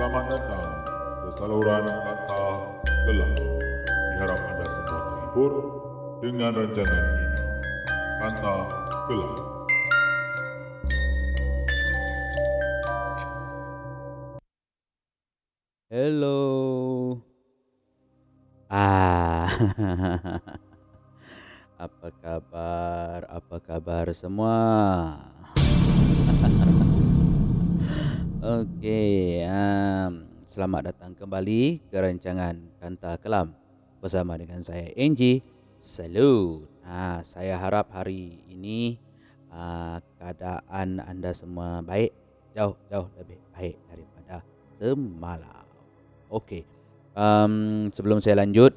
Selamat datang ke saluran kata gelap. Diharap anda semua terhibur dengan rancangan ini. Kata gelap. Hello. Ah, apa kabar? Apa kabar semua? Okey, selamat datang kembali ke rancangan Kanta Kelam bersama dengan saya Angie. Salut. Saya harap hari ini keadaan anda semua baik, jauh-jauh lebih baik daripada semalam. Okey. Sebelum saya lanjut,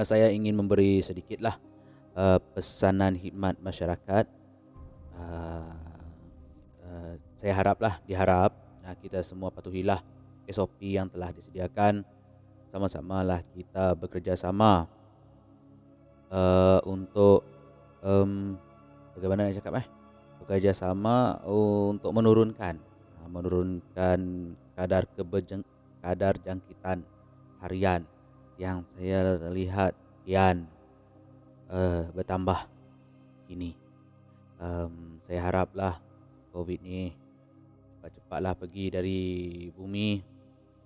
saya ingin memberi sedikitlah pesanan khidmat masyarakat. Saya diharap kita semua patuhilah SOP yang telah disediakan. Sama-samalah kita bekerjasama untuk bagaimana nak cakap bekerjasama untuk menurunkan kadar jangkitan harian yang saya lihat kian bertambah kini. Saya haraplah COVID ni cepat-cepatlah pergi dari bumi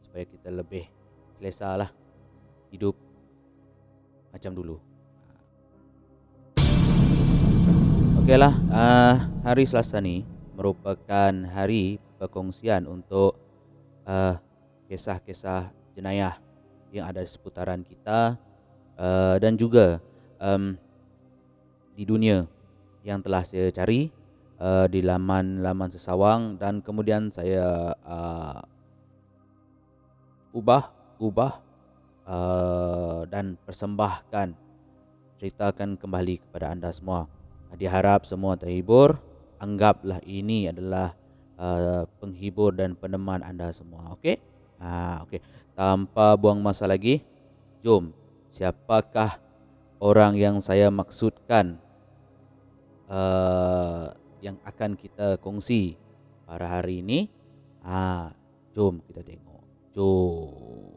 supaya kita lebih selesa lah hidup macam dulu. Okeylah, hari Selasa ni merupakan hari perkongsian untuk kisah-kisah jenayah yang ada di seputaran kita dan juga di dunia yang telah saya cari di laman-laman sesawang, dan kemudian saya ubah dan persembahkan, ceritakan kembali kepada anda semua. Diharap semua terhibur. Anggaplah ini adalah penghibur dan peneman anda semua. Okey? Okey. Tanpa buang masa lagi, jom, siapakah orang yang saya maksudkan yang akan kita kongsi pada hari ini? Jom kita tengok. Jom.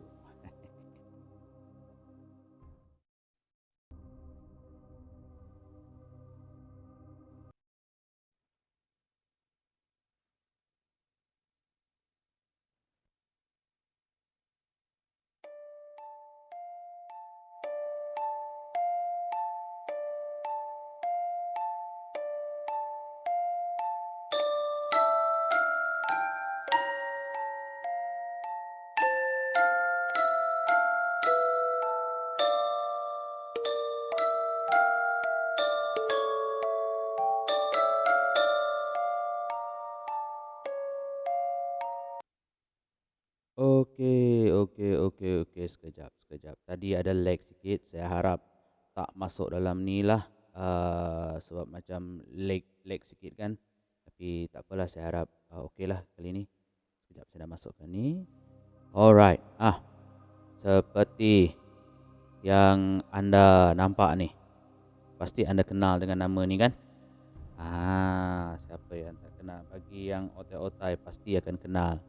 Okey. Sekejap. Tadi ada lag sikit. Saya harap tak masuk dalam ni lah. Sebab macam lag sikit kan. Tapi tak apalah, saya harap okey lah kali ni. Sekejap, saya dah masukkan ni. Alright. Seperti yang anda nampak ni, pasti anda kenal dengan nama ni kan? Siapa yang tak kenal? Bagi yang otai-otai pasti akan kenal.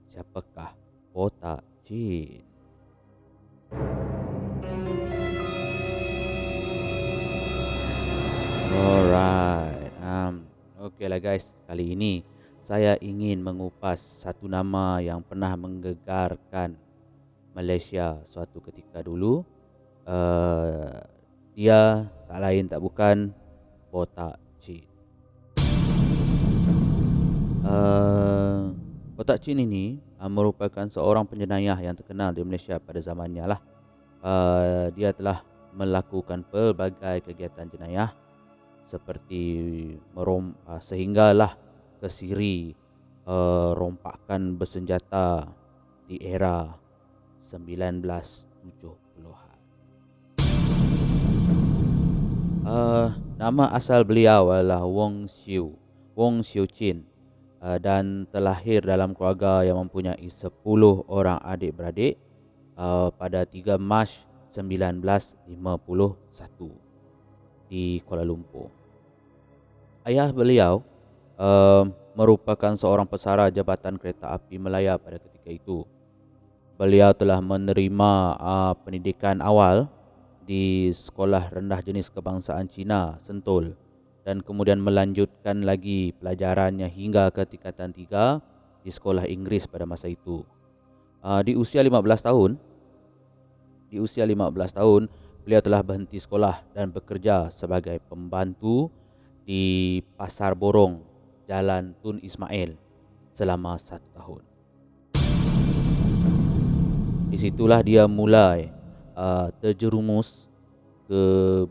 Siapakah Botak Chin? Alright. Okeylah guys, kali ini saya ingin mengupas satu nama yang pernah menggegarkan Malaysia suatu ketika dulu. Dia tak lain tak bukan Botak Chin. Botak Chin ini merupakan seorang penjenayah yang terkenal di Malaysia pada zamannya lah. Dia telah melakukan pelbagai kegiatan jenayah seperti sehinggalah ke siri rompakan bersenjata di era 1970-an. Nama asal beliau adalah Wong Siu Chin, dan terlahir dalam keluarga yang mempunyai 10 orang adik-beradik pada 3 Mac 1951 di Kuala Lumpur. Ayah beliau merupakan seorang pesara Jabatan Kereta Api Melaya pada ketika itu. Beliau telah menerima pendidikan awal di Sekolah Rendah Jenis Kebangsaan Cina, Sentul, dan kemudian melanjutkan lagi pelajarannya hingga ke tingkatan 3 di Sekolah Inggeris pada masa itu. Di usia 15 tahun, beliau telah berhenti sekolah dan bekerja sebagai pembantu di Pasar Borong, Jalan Tun Ismail selama 1 tahun. Di situlah dia mulai terjerumus ke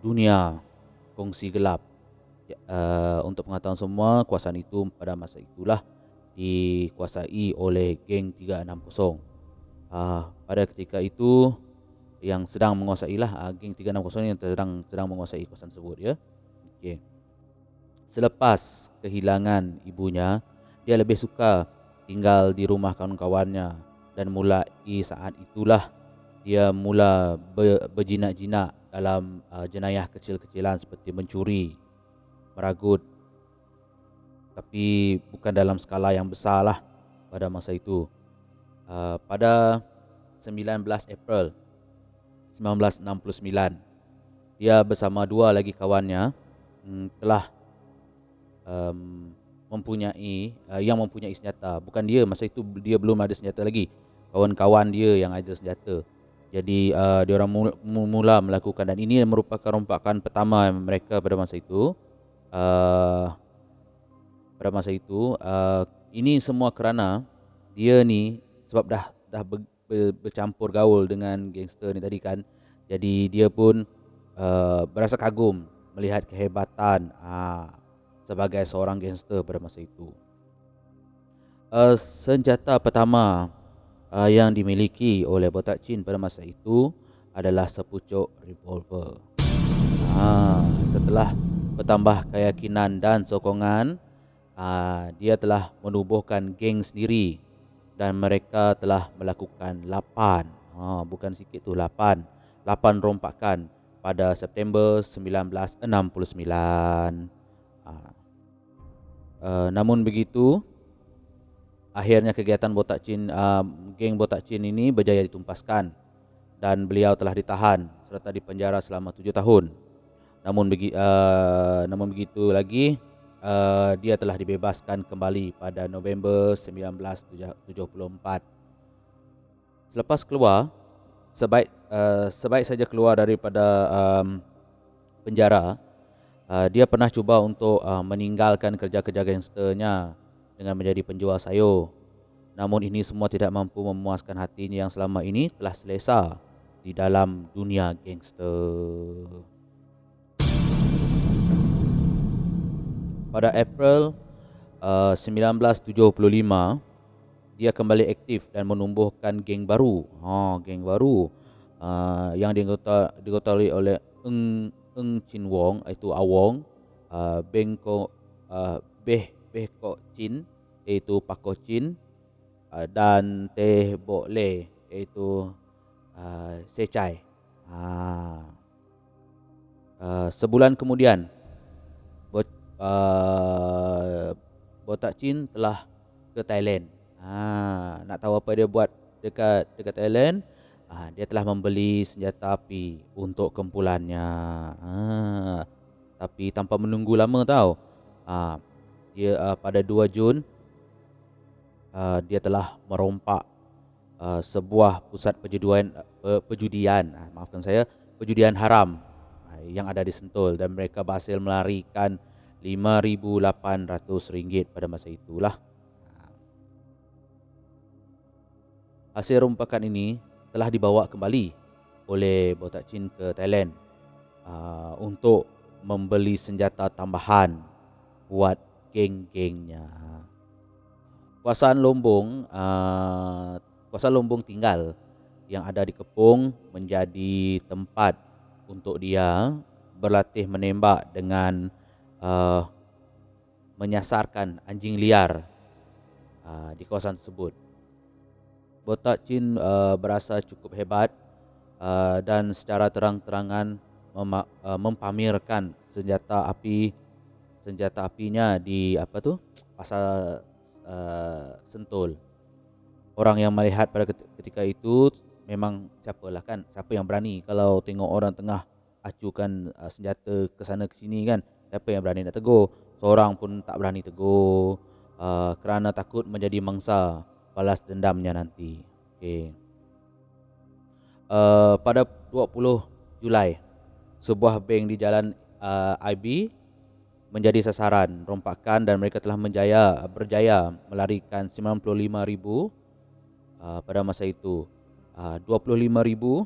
dunia kongsi gelap. Untuk pengetahuan semua, kawasan itu pada masa itulah dikuasai oleh geng 360. Pada ketika itu yang sedang menguasai lah geng 360 yang sedang menguasai kawasan tersebut, ya. Okey. Selepas kehilangan ibunya, dia lebih suka tinggal di rumah kawan-kawannya, dan mulai saat itulah dia mula berjinak-jinak dalam jenayah kecil-kecilan seperti mencuri, meragut, tapi bukan dalam skala yang besar lah pada masa itu. Pada 19 April 1969, dia bersama 2 lagi kawannya telah mempunyai senjata. Bukan dia, masa itu dia belum ada senjata lagi. Kawan-kawan dia yang ada senjata. Jadi diorang mula melakukan, dan ini merupakan rompakan pertama mereka pada masa itu. Ini semua kerana dia ni sebab dah bercampur gaul dengan gangster ni tadi kan. Jadi dia pun berasa kagum melihat kehebatan sebagai seorang gangster pada masa itu. Senjata pertama yang dimiliki oleh Botak Chin pada masa itu adalah sepucuk revolver. Setelah bertambah keyakinan dan sokongan, dia telah menubuhkan geng sendiri, dan mereka telah melakukan 8, bukan sikit tu, 8 rompakan pada September 1969. Namun begitu, akhirnya kegiatan Botak Chin, geng Botak Chin ini berjaya ditumpaskan, dan beliau telah ditahan serta dipenjara selama 7 tahun. Namun begitu lagi, dia telah dibebaskan kembali pada November 1974. Selepas keluar, sebaik saja keluar daripada penjara, dia pernah cuba untuk meninggalkan kerja-kerja gangsternya dengan menjadi penjual sayur. Namun ini semua tidak mampu memuaskan hatinya yang selama ini telah selesa di dalam dunia gangster. Pada April 1975, dia kembali aktif dan menumbuhkan geng baru. Yang diketuai oleh Eng Chin Wong, iaitu Awong, Beh Kok Chin, iaitu Pako Chin, dan Teh Bok Le, iaitu Secai. Sebulan kemudian, Botak Chin telah ke Thailand. Nak tahu apa dia buat dekat Thailand? Dia telah membeli senjata api untuk kumpulannya. Tapi tanpa menunggu lama tau. Dia pada 2 Jun dia telah merompak sebuah pusat perjudian haram yang ada di Sentul, dan mereka berhasil melarikan RM5,800 pada masa itulah. Hasil rompakan ini telah dibawa kembali oleh Botak Chin ke Thailand untuk membeli senjata tambahan buat geng-gengnya. Kawasan Lombong tinggal yang ada di Kepung menjadi tempat untuk dia berlatih menembak dengan menyasarkan anjing liar di kawasan tersebut. Botak Chin berasa cukup hebat dan secara terang-terangan mempamerkan senjata api senjata apinya di pasar Sentul. Orang yang melihat pada ketika itu memang siapa yang berani kalau tengok orang tengah acukan senjata ke sana ke sini kan, siapa yang berani nak tegur? Seorang pun tak berani tegur kerana takut menjadi mangsa balas dendamnya nanti. Okey. Pada 20 Julai, sebuah bank di jalan IB menjadi sasaran rompakan dan mereka telah berjaya melarikan 95,000 pada masa itu. 25,000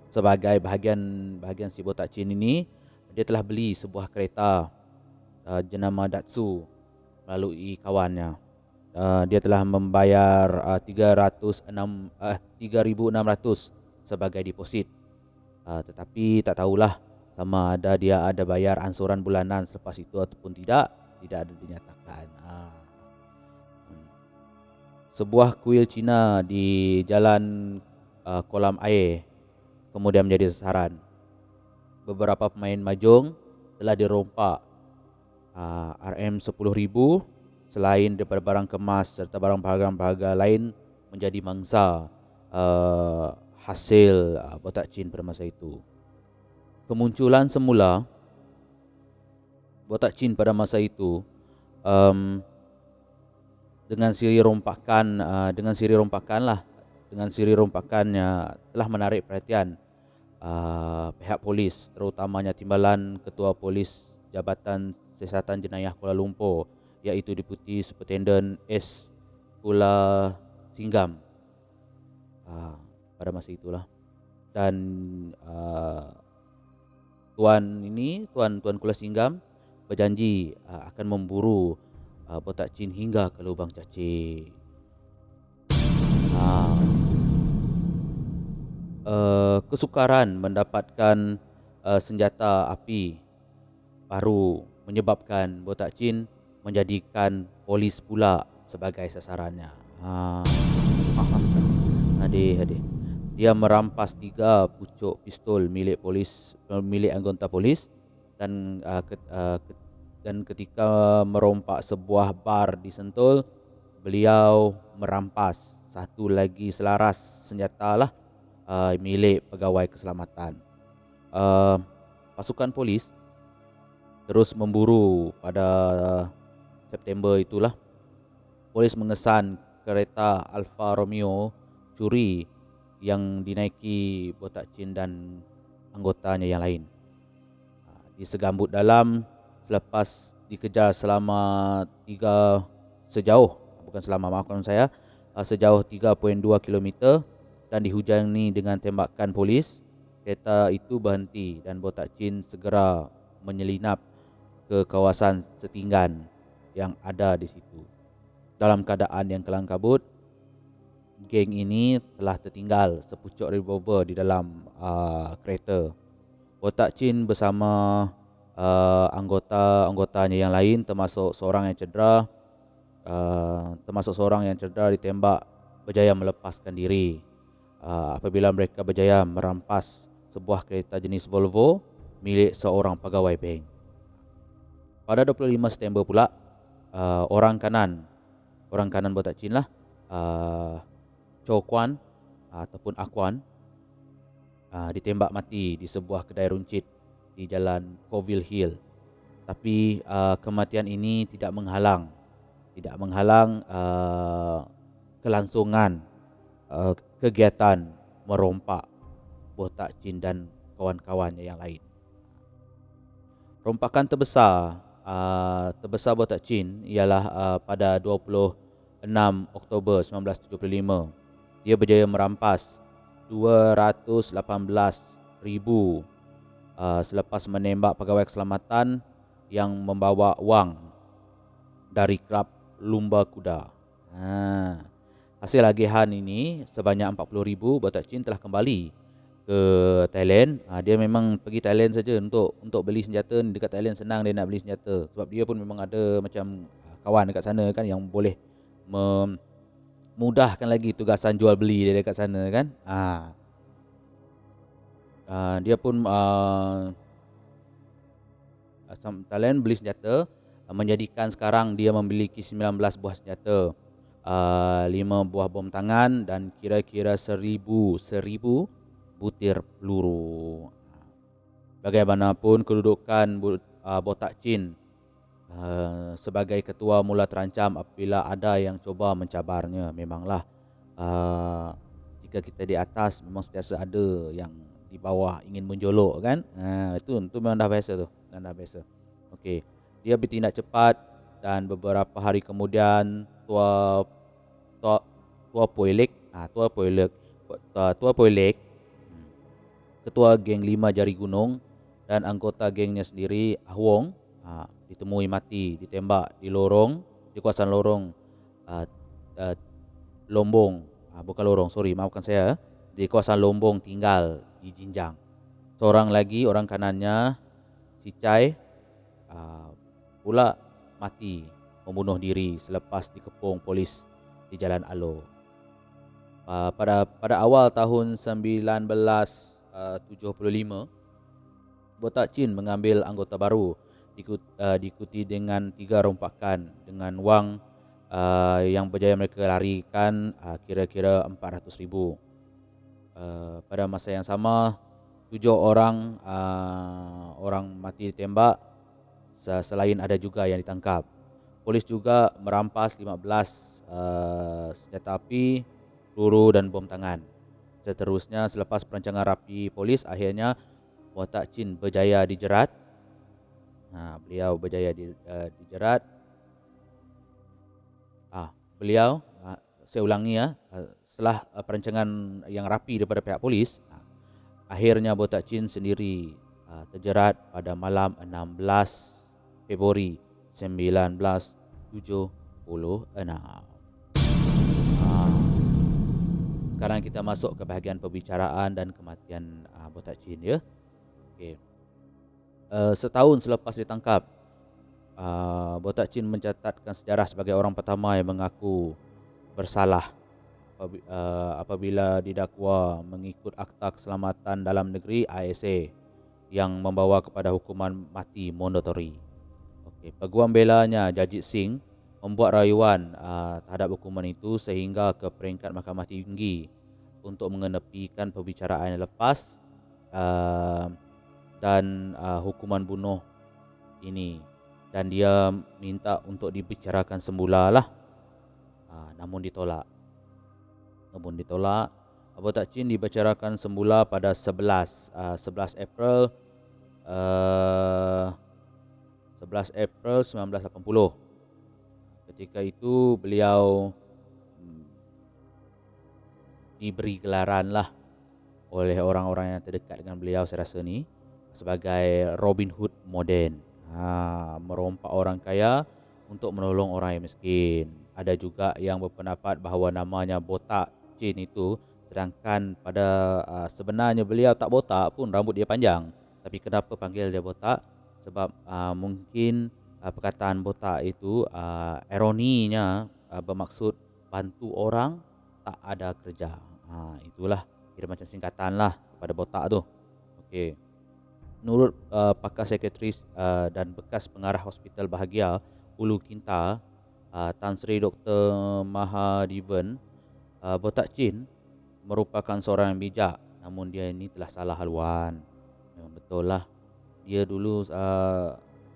sebagai bahagian si botak Chin ini, dia telah beli sebuah kereta jenama Datsu melalui kawannya. Dia telah membayar 3,600 sebagai deposit. Tetapi tak tahulah sama ada dia ada bayar ansuran bulanan selepas itu ataupun tidak ada dinyatakan. Sebuah kuil Cina di jalan kolam air kemudian menjadi sasaran. Beberapa pemain mahjong telah dirompak. RM10,000 selain daripada barang kemas serta barang berharga lain menjadi mangsa hasil botak Chin pada masa itu. Kemunculan semula botak Chin pada masa itu dengan siri rompakannya telah menarik perhatian pihak polis, terutamanya timbalan Ketua Polis Jabatan Siasatan Jenayah Kuala Lumpur, iaitu Deputi Superintendent S. Kula Singgam pada masa itulah. Dan Tuan Kula Singgam berjanji akan memburu botak Chin hingga ke lubang cacing. Kesukaran mendapatkan senjata api baru menyebabkan botak Chin menjadikan polis pula sebagai sasarannya. Adik. Dia merampas 3 pucuk pistol milik anggota polis dan ketika merompak sebuah bar di Sentul, beliau merampas satu lagi selaras senjata milik pegawai keselamatan. Pasukan polis terus memburu pada September itulah. Polis mengesan kereta Alfa Romeo curi yang dinaiki botak Chin dan anggotanya yang lain. Disegambut dalam selepas dikejar sejauh 3.2 km dan dihujani dengan tembakan polis, kereta itu berhenti dan botak Chin segera menyelinap ke kawasan setinggan yang ada di situ. Dalam keadaan yang kelam kabut, geng ini telah tertinggal sepucuk revolver di dalam kereta. Botak Chin bersama anggotanya yang lain termasuk seorang yang cedera ditembak berjaya melepaskan diri apabila mereka berjaya merampas sebuah kereta jenis Volvo milik seorang pegawai bank. Pada 25 September pula, orang kanan botak Chin Chow Kwan ataupun Akwan ditembak mati di sebuah kedai runcit di jalan Coville Hill. Tapi kematian ini tidak menghalang kelangsungan kegiatan merompak botak Chin dan kawan-kawannya yang lain. Rompakan terbesar botak Chin ialah pada 26 Oktober 1975. Dia berjaya merampas 218,000 selepas menembak pegawai keselamatan yang membawa wang dari klub lumba kuda. Hasil agihan ini sebanyak 40,000 botak Chin telah kembali ke Thailand. Dia memang pergi Thailand saja untuk beli senjata. Dekat Thailand senang dia nak beli senjata sebab dia pun memang ada macam kawan dekat sana kan yang boleh memudahkan lagi tugasan jual beli dia dekat sana kan. Dia pun Thailand beli senjata, menjadikan sekarang dia memiliki 19 buah senjata, 5 buah bom tangan dan kira-kira 1000 butir peluru. Bagaimanapun kedudukan Botak Chin sebagai ketua mula terancam apabila ada yang cuba mencabarnya. Memanglah jika kita di atas memang sentiasa ada yang di bawah ingin menjolok kan. Itu memang dah biasa tu, dah biasa. Okey, dia bertindak cepat dan beberapa hari kemudian Tua Poilek, ketua geng 5 Jari Gunung dan anggota gengnya sendiri Ahwong ditemui mati ditembak di kawasan lorong Lombong, bukan lorong, sorry, maafkan saya, di kawasan Lombong tinggal di Jinjang. Seorang lagi, orang kanannya si Chai pula mati membunuh diri selepas dikepung polis di Jalan Alo. Pada awal tahun 1975, Botak Chin mengambil anggota baru diikuti dengan 3 rompakan dengan wang yang berjaya mereka larikan kira-kira 400,000. Pada masa yang sama 7 orang mati ditembak, selain ada juga yang ditangkap. Polis juga merampas 15 senjata api, peluru dan bom tangan. Seterusnya selepas perancangan rapi polis, akhirnya Botak Chin berjaya dijerat. Beliau berjaya dijerat. Beliau, saya ulangi setelah perancangan yang rapi daripada pihak polis, akhirnya Botak Chin sendiri terjerat pada malam 16 Februari 1976. Sekarang kita masuk ke bahagian perbicaraan dan kematian Botak Chin ya. Okay. Setahun selepas ditangkap, Botak Chin mencatatkan sejarah sebagai orang pertama yang mengaku bersalah apabila didakwa mengikut Akta Keselamatan Dalam Negeri ISA yang membawa kepada hukuman mati mandatori. Okay. Peguam belanya Jajit Singh membuat rayuan terhadap hukuman itu sehingga ke peringkat Mahkamah Tinggi untuk mengenepikan perbicaraan yang lepas dan hukuman bunuh ini, dan dia minta untuk dibicarakan semula lah, namun ditolak. Botak Chin dibicarakan semula pada 11 April 1980. Ketika itu beliau diberi gelaran lah oleh orang-orang yang terdekat dengan beliau, saya rasa ni, sebagai Robin Hood moden. Merompak orang kaya untuk menolong orang yang miskin. Ada juga yang berpendapat bahawa namanya Botak Chin itu, sedangkan pada sebenarnya beliau tak botak pun, rambut dia panjang. Tapi kenapa panggil dia botak? Sebab mungkin perkataan botak itu ironinya bermaksud bantu orang tak ada kerja. Itulah kira macam singkatan lah kepada botak tu. Okey. Menurut pakar psikiatris dan bekas pengarah Hospital Bahagia Ulu Kinta, Tan Sri Dr. Mahadevan, Botak Chin merupakan seorang yang bijak, namun dia ini telah salah haluan. Memang betul lah. Dia dulu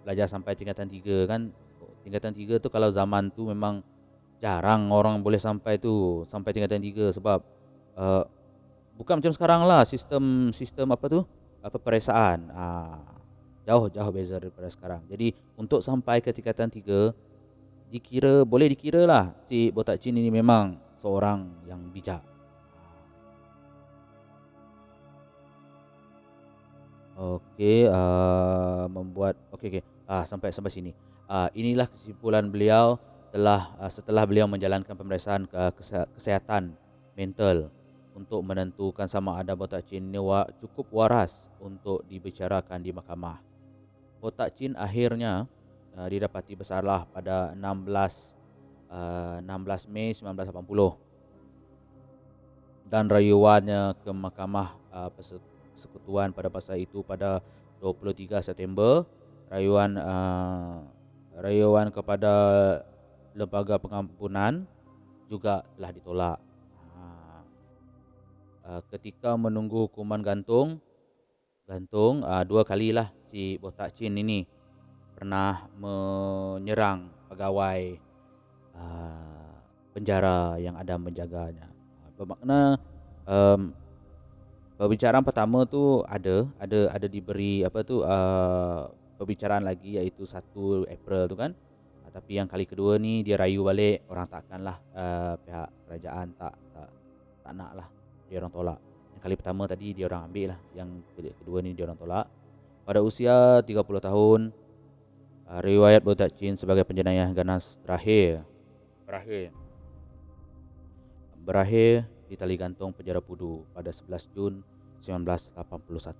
belajar sampai tingkatan 3 kan. Tingkatan 3 tu kalau zaman tu memang jarang orang boleh sampai tingkatan 3 sebab bukan macam sekarang lah sistem peperiksaan. Jauh beza daripada sekarang. Jadi untuk sampai ke tingkatan 3 boleh dikira lah si Botak Chin ini memang seorang yang bijak. Okey, sampai sini. Inilah kesimpulan beliau setelah beliau menjalankan pemeriksaan kesihatan mental untuk menentukan sama ada Botak Chin ini cukup waras untuk dibicarakan di mahkamah. Botak Chin akhirnya didapati bersalah pada 16 Mei 1980 dan rayuannya ke Mahkamah Persekutuan pada masa itu pada 23 September rayuan kepada lembaga pengampunan juga telah ditolak. Ketika menunggu hukuman gantung 2 kalilah si Botak Chin ini pernah menyerang pegawai penjara yang ada menjaganya. Bermakna perbicaraan pertama tu ada diberi perbicaraan lagi, iaitu 1 April tu kan. Tapi yang kali kedua ni dia rayu balik, orang takkanlah pihak kerajaan tak nak lah, dia orang tolak. Yang kali pertama tadi dia orang ambil lah, yang kedua ni dia orang tolak. Pada usia 30 tahun, riwayat Botak Chin sebagai penjenayah ganas berakhir di tali gantung penjara Pudu pada 11 Jun 1981.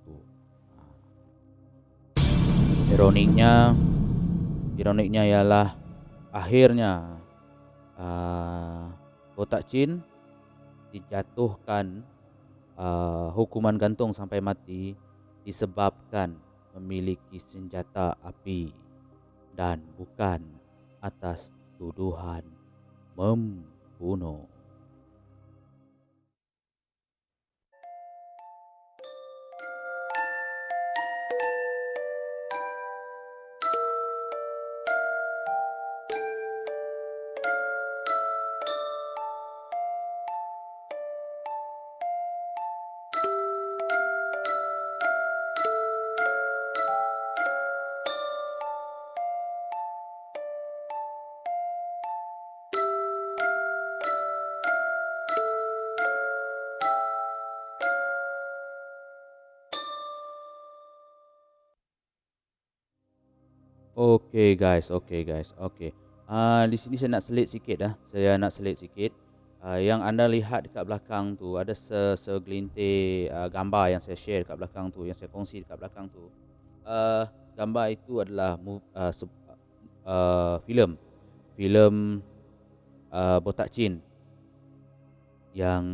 Ironiknya ialah akhirnya Botak Chin dijatuhkan hukuman gantung sampai mati disebabkan memiliki senjata api dan bukan atas tuduhan membunuh. Okay guys. Di sini saya nak selit sikit. Yang anda lihat dekat belakang tu ada segelintir gambar yang saya share dekat belakang tu, yang saya kongsi dekat belakang tu. Gambar itu adalah filem Botak Chin yang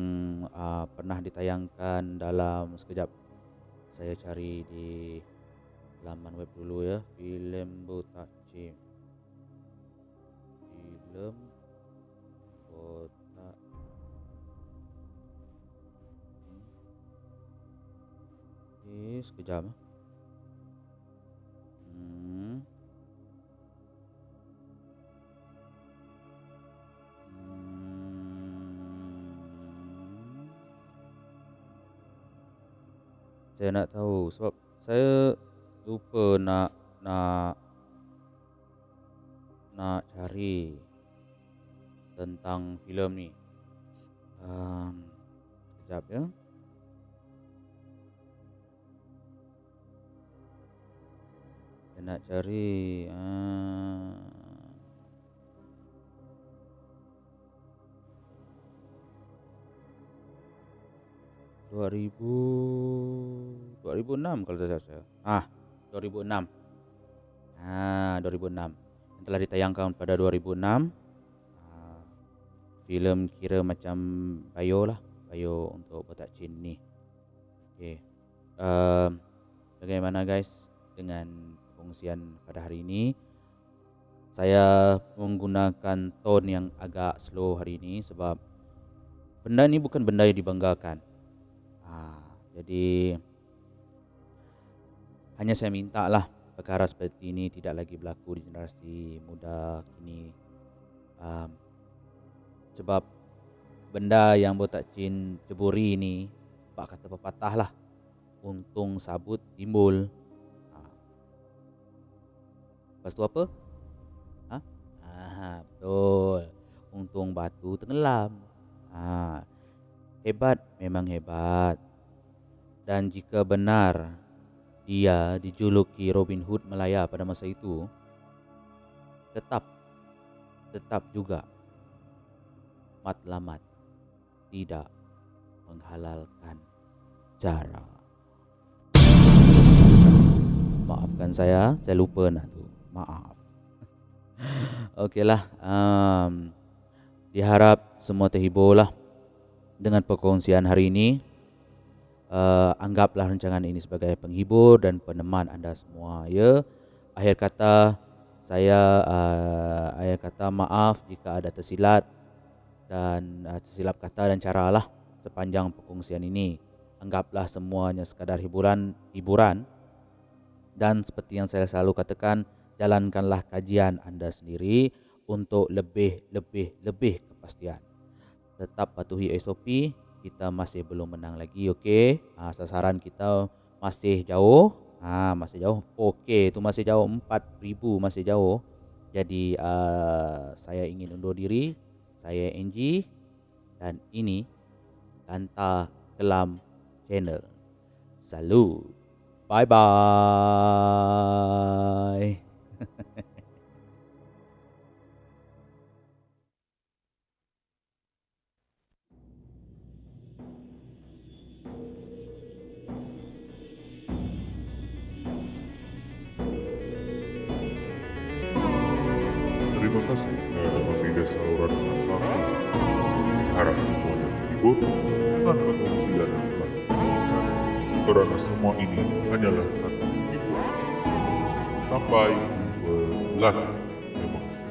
pernah ditayangkan dalam, sekejap saya cari di laman web dulu ya. Filem Botak Chin. Sekejap. Saya nak tahu sebab saya lupa nak cari tentang filem ni. Sekejap ya. Saya nak cari 2006 kalau tidak salah. 2006. 2006. Yang telah ditayangkan pada 2006. Filem kira macam bio untuk Botak Chin ni. Okey. Bagaimana guys dengan pengungsian pada hari ini? Saya menggunakan tone yang agak slow hari ini sebab benda ni bukan benda yang dibanggakan. Jadi hanya saya minta lah perkara seperti ini tidak lagi berlaku di generasi muda kini. Sebab benda yang Botak Chin ceburi ni, pak kata pepatah lah, untung sabut timbul. Lepas tu apa? Betul. Untung batu tenggelam. Hebat, memang hebat. Dan jika benar dia dijuluki Robin Hood Melaya pada masa itu, tetap juga matlamat tidak menghalalkan cara. Maafkan saya lupa nak tu. Maaf. Okeylah, diharap semua terhibur lah dengan perkongsian hari ini. Anggaplah rancangan ini sebagai penghibur dan peneman anda semua ya. Akhir kata, saya akhir kata maaf jika ada tersilap dan tersilap kata dan cara lah sepanjang perkongsian ini. Anggaplah semuanya sekadar hiburan dan seperti yang saya selalu katakan, jalankanlah kajian anda sendiri untuk lebih kepastian. Tetap patuhi SOP, kita masih belum menang lagi, okey. Sasaran kita masih jauh. Masih jauh. 4K itu masih jauh, 4,000 masih jauh. Jadi saya ingin undur diri. Saya NG dan ini Kanta Kelam Channel. Salut. Bye bye. Terima kasih telah membina saluran kata. Harap semuanya terhibur dengan pengungsian yang telah disajikan, karena semua ini hanyalah satu hiburan. Sampai jumpa lagi. Terima kasih.